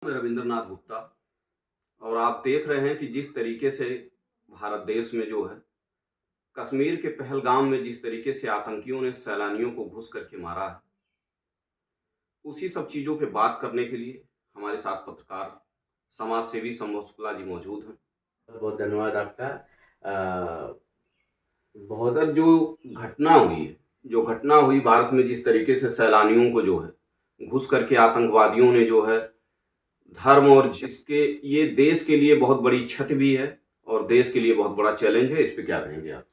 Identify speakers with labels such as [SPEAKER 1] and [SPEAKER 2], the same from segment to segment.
[SPEAKER 1] मैं रविंद्रनाथ गुप्ता। और आप देख रहे हैं कि जिस तरीके से भारत देश में जो है कश्मीर के पहलगाम में जिस तरीके से आतंकियों ने सैलानियों को घुस करके मारा है, उसी सब चीज़ों पे बात करने के लिए हमारे साथ पत्रकार समाज सेवी संभव शुक्ला जी मौजूद हैं।
[SPEAKER 2] बहुत धन्यवाद आपका।
[SPEAKER 1] बहुत सर, जो घटना हुई भारत में, जिस तरीके से सैलानियों को जो है घुस करके आतंकवादियों ने जो है धर्म और जिसके ये देश के लिए बहुत बड़ी क्षति भी है और देश के लिए बहुत बड़ा चैलेंज है, इस पे क्या कहेंगे आप?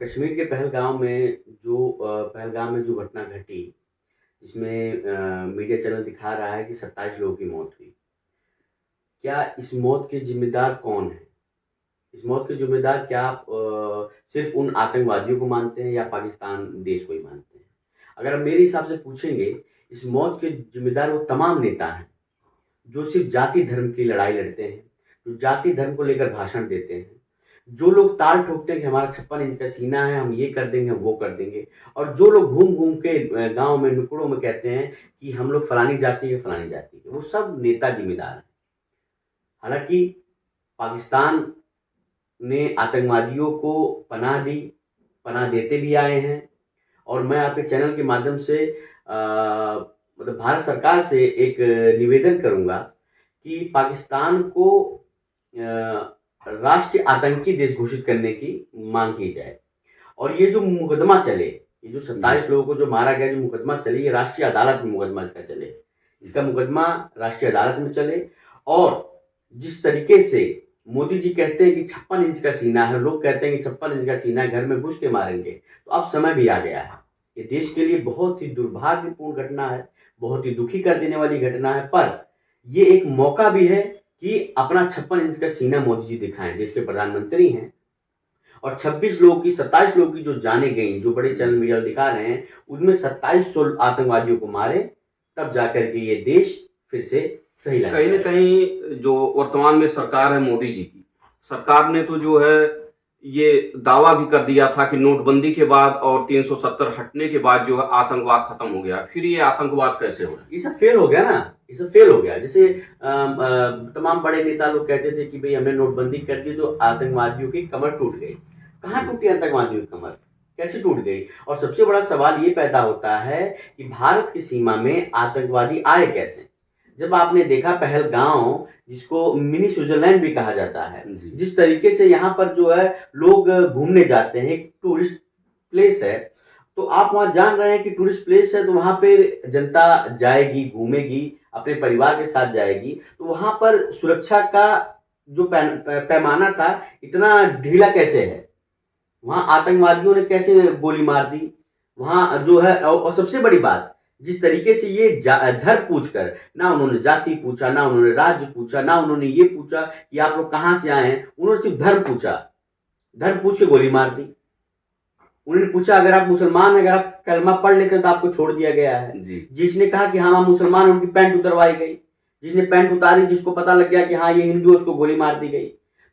[SPEAKER 2] कश्मीर के पहलगाम में जो घटना घटी, जिसमें मीडिया चैनल दिखा रहा है कि 27 लोगों की मौत हुई। क्या इस मौत के जिम्मेदार कौन है? इस मौत के जिम्मेदार क्या आप सिर्फ उन आतंकवादियों को मानते हैं या पाकिस्तान देश को ही मानते हैं? अगर आप मेरे हिसाब से पूछेंगे, इस मौत के जिम्मेदार वो तमाम नेता हैं जो सिर्फ जाति धर्म की लड़ाई लड़ते हैं, जो जाति धर्म को लेकर भाषण देते हैं, जो लोग ताल ठोकते हैं कि हमारा 56 इंच का सीना है, हम ये कर देंगे, वो कर देंगे, और जो लोग घूम घूम के गांव में नुक्कड़ों में कहते हैं कि हम लोग फलानी जाति के फलानी जाति के, वो सब नेता जिम्मेदार हैं। हालांकि पाकिस्तान ने आतंकवादियों को पनाह दी, पनाह देते भी आए हैं, और मैं आपके चैनल के माध्यम से मतलब भारत सरकार से एक निवेदन करूंगा कि पाकिस्तान को राष्ट्रीय आतंकी देश घोषित करने की मांग की जाए। और ये जो मुकदमा चले, ये जो 27 लोगों को जो मारा गया, जो मुकदमा चले, ये राष्ट्रीय अदालत में मुकदमा इसका चले, इसका मुकदमा राष्ट्रीय अदालत में चले। और जिस तरीके से मोदी जी कहते हैं कि 56 इंच का सीना है, लोग कहते हैं कि 56 इंच का सीना है, घर में घुस के मारेंगे, तो अब समय भी आ गया है। ये देश के लिए बहुत ही दुर्भाग्यपूर्ण घटना है, बहुत ही दुखी कर देने वाली घटना है, पर ये एक मौका भी है कि अपना 56 इंच का सीना मोदी जी दिखाएं। देश के प्रधानमंत्री हैं और 27 लोगों की जो जाने गई, जो बड़े चैनल मीडिया दिखा रहे हैं, उनमें 2700 आतंकवादियों को मारे, तब जाकर के ये देश फिर से सही लगा।
[SPEAKER 1] कहीं ना कहीं जो वर्तमान में सरकार है मोदी जी की, सरकार ने तो जो है ये दावा भी कर दिया था कि नोटबंदी के बाद और 370 हटने के बाद जो है आतंकवाद खत्म हो गया। फिर ये आतंकवाद कैसे हो रहा है?
[SPEAKER 2] ये सब फेल हो गया ना, ये सब फेल हो गया। जैसे तमाम बड़े नेता लोग कहते थे कि भाई हमने नोटबंदी कर दी तो आतंकवादियों की कमर टूट गई। कहाँ टूटी आतंकवादियों की कमर? कैसे टूट गई? और सबसे बड़ा सवाल ये पैदा होता है कि भारत की सीमा में आतंकवादी आए कैसे? जब आपने देखा पहलगांव, जिसको मिनी स्विट्जरलैंड भी कहा जाता है, जिस तरीके से यहाँ पर जो है लोग घूमने जाते हैं, एक टूरिस्ट प्लेस है, तो आप वहाँ जान रहे हैं कि टूरिस्ट प्लेस है, तो वहाँ पे जनता जाएगी, घूमेगी, अपने परिवार के साथ जाएगी, तो वहाँ पर सुरक्षा का जो पैमाना था, इतना ढीला कैसे है? वहाँ आतंकवादियों ने कैसे गोली मार दी? वहाँ जो है, और सबसे बड़ी बात, जिस तरीके से ये धर्म पूछकर, ना उन्होंने जाति पूछा, ना उन्होंने राज्य पूछा, ना उन्होंने ये पूछा कि आप लोग कहाँ से आए हैं, उन्होंने सिर्फ धर्म पूछा, धर्म पूछ के गोली मार दी। उन्होंने पूछा अगर आप मुसलमान हैं, अगर आप कलमा पढ़ लेते हैं तो आपको छोड़ दिया गया है। जिसने कहा कि हाँ हम मुसलमान, उनकी पैंट उतरवाई गई। जिसने पैंट उतारी, जिसको पता लग गया कि हाँ ये हिंदू, उसको गोली मार दी गई।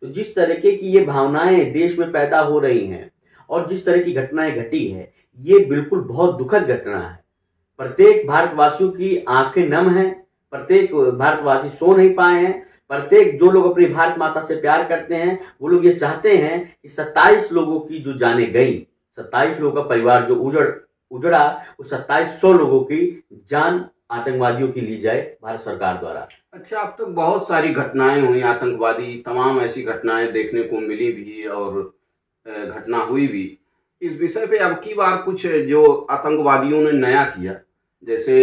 [SPEAKER 2] तो जिस तरीके की ये भावनाएं देश में पैदा हो रही हैं और जिस तरह की घटनाएं घटी है, ये बिल्कुल बहुत दुखद घटना है। प्रत्येक भारतवासियों की आंखें नम हैं, प्रत्येक भारतवासी सो नहीं पाए हैं, प्रत्येक जो लोग अपनी भारत माता से प्यार करते हैं, वो लोग ये चाहते हैं कि 27 लोगों की जो जाने गई, 27 लोगों का परिवार जो उजड़ा, उस 2700 लोगों की जान आतंकवादियों की ली जाए भारत सरकार द्वारा।
[SPEAKER 1] अच्छा, अब तक बहुत सारी घटनाएं हुई आतंकवादी, तमाम ऐसी घटनाएं देखने को मिली भी और घटना हुई भी। इस विषय पे अब की बार कुछ जो आतंकवादियों ने नया किया, जैसे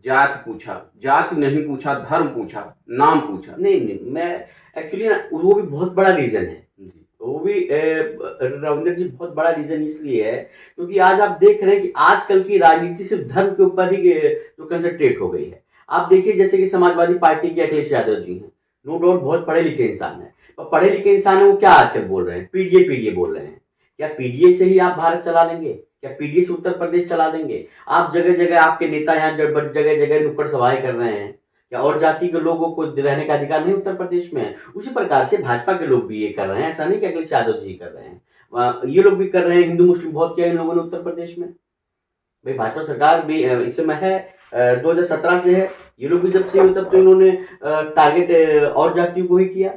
[SPEAKER 1] जात पूछा, जात नहीं पूछा, धर्म पूछा, नाम पूछा।
[SPEAKER 2] नहीं, मैं एक्चुअली ना, वो भी बहुत बड़ा रीजन है, वो भी रविंद्र जी बहुत बड़ा रीजन इसलिए है क्योंकि आज आप देख रहे हैं कि आजकल की राजनीति सिर्फ धर्म के ऊपर ही जो कंसंट्रेट हो गई है। आप देखिए जैसे कि समाजवादी पार्टी के अखिलेश यादव जी हैं, नो डाउट बहुत पढ़े लिखे इंसान है, और पढ़े लिखे इंसान है, वो क्या आजकल बोल रहे हैं? पीडीए बोल रहे हैं। क्या पीडीए से ही आप भारत चला लेंगे? क्या पीडीए से उत्तर प्रदेश चला देंगे? आप जगह जगह आपके नेता यहाँ जगह जगह नुक्कड़ सभाएं कर रहे हैं, क्या और जाति के लोगों को रहने का अधिकार नहीं उत्तर प्रदेश में? उसी प्रकार से भाजपा के लोग भी ये कर रहे हैं, ऐसा नहीं कि अखिलेश यादव जी कर रहे हैं, ये लोग भी कर रहे हैं। हिंदू मुस्लिम बहुत किया इन लोगों ने उत्तर प्रदेश में। भाई भाजपा सरकार भी इस समय है, 2017 से है। ये लोग भी जब से हुए तब तो इन्होंने टारगेट और जातियों को ही किया।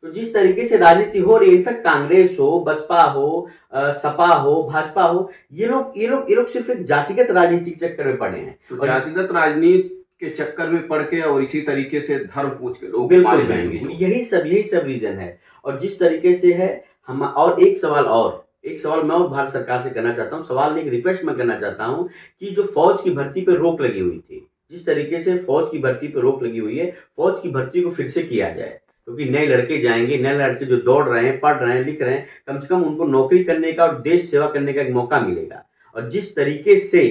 [SPEAKER 2] तो जिस तरीके से राजनीति हो रही है, इनफैक्ट कांग्रेस हो, बसपा हो, सपा हो, भाजपा हो, ये लोग सिर्फ एक जातिगत राजनीति के चक्कर में पड़े हैं।
[SPEAKER 1] तो
[SPEAKER 2] और
[SPEAKER 1] जातिगत राजनीति के चक्कर में पड़ के और इसी तरीके से धर्म पूछ के लोग
[SPEAKER 2] बिल्कुल
[SPEAKER 1] मारे जाएंगे।
[SPEAKER 2] बिल्कुल, यही सब रीजन है। और जिस तरीके से है हम, और एक सवाल मैं और भारत सरकार से करना चाहता हूँ, सवाल नहीं, एक रिक्वेस्ट मैं करना चाहता हूँ कि जो फौज की भर्ती पर रोक लगी हुई थी, जिस तरीके से फौज की भर्ती पर रोक लगी हुई है, फौज की भर्ती को फिर से किया जाए, क्योंकि नए लड़के जाएंगे, नए लड़के जो दौड़ रहे हैं, पढ़ रहे हैं, लिख रहे हैं, कम से कम उनको नौकरी करने का और देश सेवा करने का एक मौका मिलेगा। और जिस तरीके से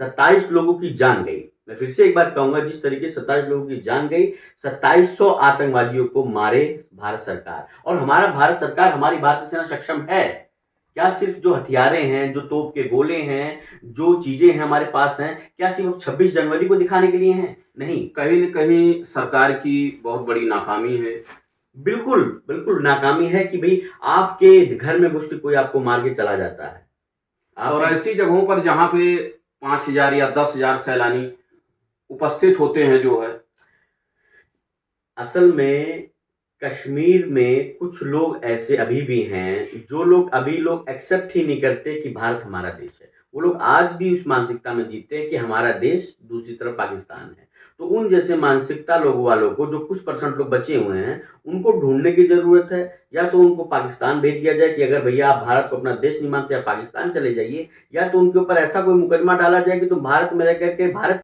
[SPEAKER 2] 27 लोगों की जान गई, मैं फिर से एक बार कहूंगा, जिस तरीके से 27 लोगों की जान गई, 2700 आतंकवादियों को मारे भारत सरकार। और हमारा भारत सरकार, हमारी भारतीय सेना सक्षम है क्या? सिर्फ जो हथियारे हैं, जो तोप के गोले हैं, जो चीजें हैं हमारे पास हैं, क्या सिर्फ 26 जनवरी को दिखाने के लिए हैं? नहीं,
[SPEAKER 1] कहीं न कहीं सरकार की बहुत बड़ी नाकामी है।
[SPEAKER 2] बिल्कुल बिल्कुल नाकामी है कि भाई आपके घर में घुस के कोई आपको मार के चला जाता है।
[SPEAKER 1] और ऐसी जगहों पर जहां पे 5,000 या 10,000 सैलानी उपस्थित होते हैं जो है,
[SPEAKER 2] असल में कश्मीर में कुछ लोग ऐसे अभी भी हैं, जो लोग अभी लोग एक्सेप्ट ही नहीं करते कि भारत हमारा देश है। वो लोग आज भी उस मानसिकता में जीते हैं कि हमारा देश दूसरी तरफ पाकिस्तान है। तो उन जैसे मानसिकता लोगों वालों को, जो कुछ परसेंट लोग बचे हुए हैं, उनको ढूंढने की जरूरत है। या तो उनको पाकिस्तान भेज दिया जाए कि अगर भैया आप भारत को अपना देश नहीं मानते, आप पाकिस्तान चले जाइए, या तो उनके ऊपर ऐसा कोई मुकदमा डाला जाए कि तुम भारत में रह करके भारत